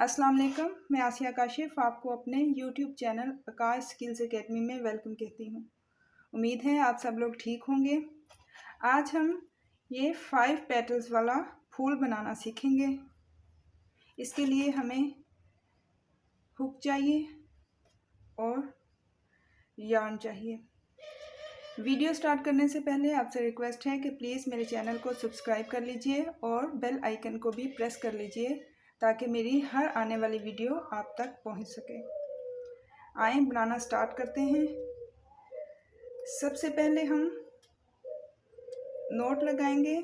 अस्सलाम वालेकुम। मैं आसिया काशिफ आपको अपने यूट्यूब चैनल आकाश स्किल्स एकेडमी में वेलकम कहती हूँ। उम्मीद है आप सब लोग ठीक होंगे। आज हम ये 5 पेटल्स वाला फूल बनाना सीखेंगे। इसके लिए हमें हुक चाहिए और यार्न चाहिए। वीडियो स्टार्ट करने से पहले आपसे रिक्वेस्ट है कि प्लीज़ मेरे चैनल को सब्सक्राइब कर लीजिए और बेल आइकन को भी प्रेस कर लीजिए ताकि मेरी हर आने वाली वीडियो आप तक पहुंच सके। आए बनाना स्टार्ट करते हैं। सबसे पहले हम नोट लगाएंगे।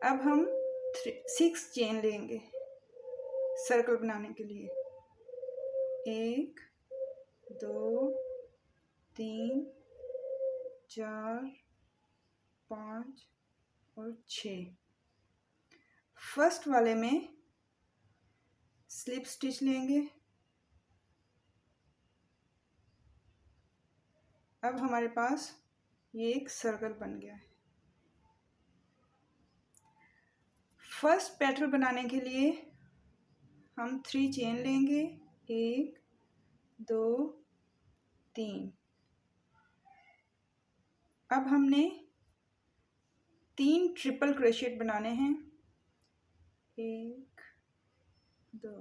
अब हम 6 चेन लेंगे सर्कल बनाने के लिए। 1 2 3 4 5 और 6। फर्स्ट वाले में स्लिप स्टिच लेंगे। अब हमारे पास ये एक सर्कल बन गया है। फर्स्ट पेटल बनाने के लिए हम 3 चेन लेंगे। 1 2 3। अब हमने 3 ट्रिपल क्रोशेट बनाने हैं। 1 2।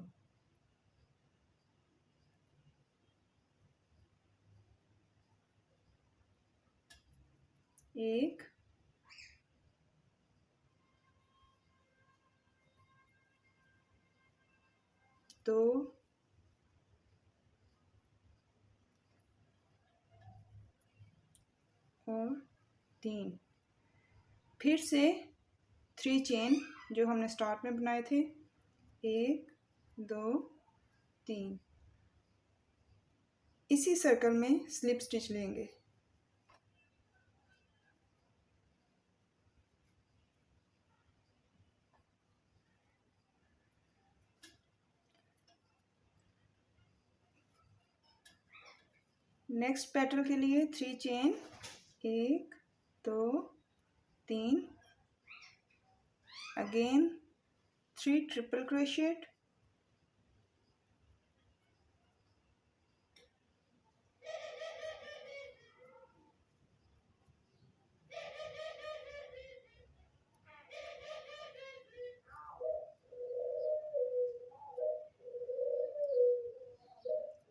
1 2 और 3। फिर से 3 चेन जो हमने स्टार्ट में बनाए थे। 1 2 3। इसी सर्कल में स्लिप स्टिच लेंगे। नेक्स्ट पेटल के लिए 3 चेन। 1 2 3। Again 3 triple crochet.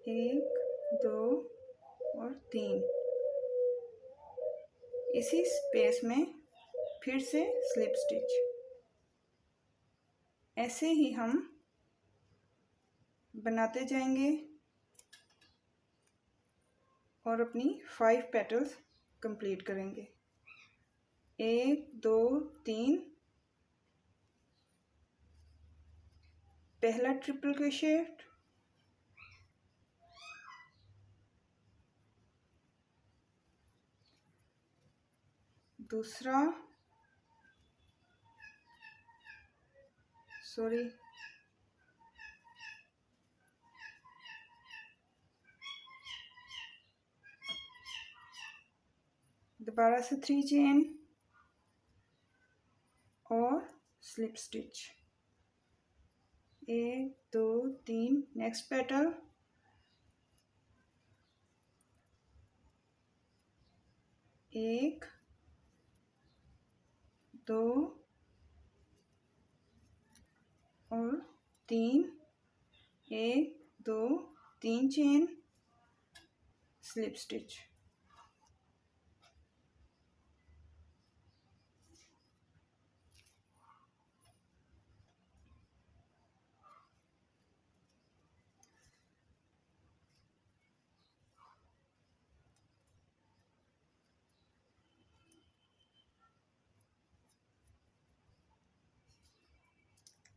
1 2 और 3। इसी स्पेस में फिर से स्लिप स्टिच। ऐसे ही हम बनाते जाएंगे और अपनी 5 पेटल्स कंप्लीट करेंगे। 1 2 3। पहला ट्रिपल क्रोशेट। दूसरा दोबारा से 3 चेन और स्लिप स्टिच। 1 2 3। Next petal. 1 2 और 3। 1 2 3 chain slip stitch.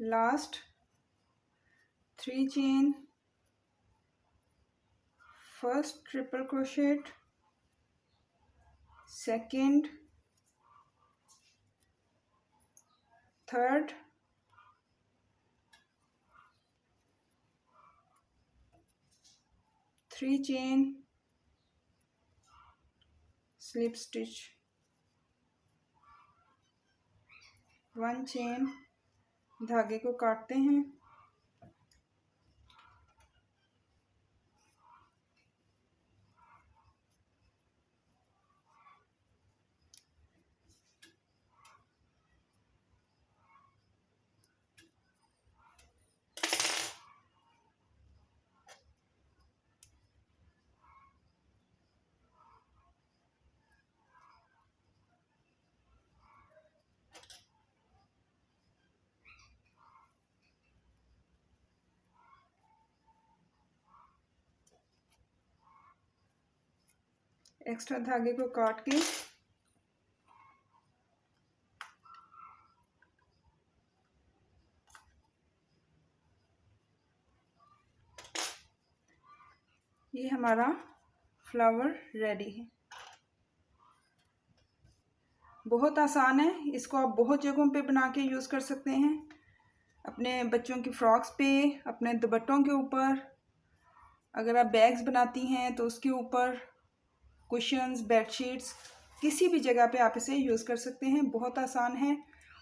Last 3 chain. First triple crochet. Second, third, three chain, slip stitch, one chain, धागे को काटते हैं, एक्स्ट्रा धागे को काट के ये हमारा फ्लावर रेडी है। बहुत आसान है, इसको आप बहुत जगहों पे बना के यूज़ कर सकते हैं, अपने बच्चों की फ्रॉक्स पे, अपने दुपट्टों के ऊपर, अगर आप बैग्स बनाती हैं तो उसके ऊपर, कुशन्स, बेडशीट्स, किसी भी जगह पे आप इसे यूज़ कर सकते हैं। बहुत आसान है।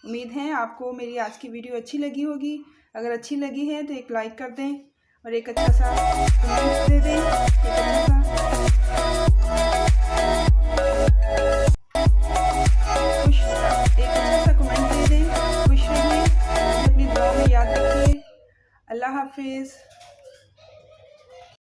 उम्मीद है आपको मेरी आज की वीडियो अच्छी लगी होगी। अगर अच्छी लगी है तो एक लाइक कर दें और एक अच्छा सा कमेंट दे दें।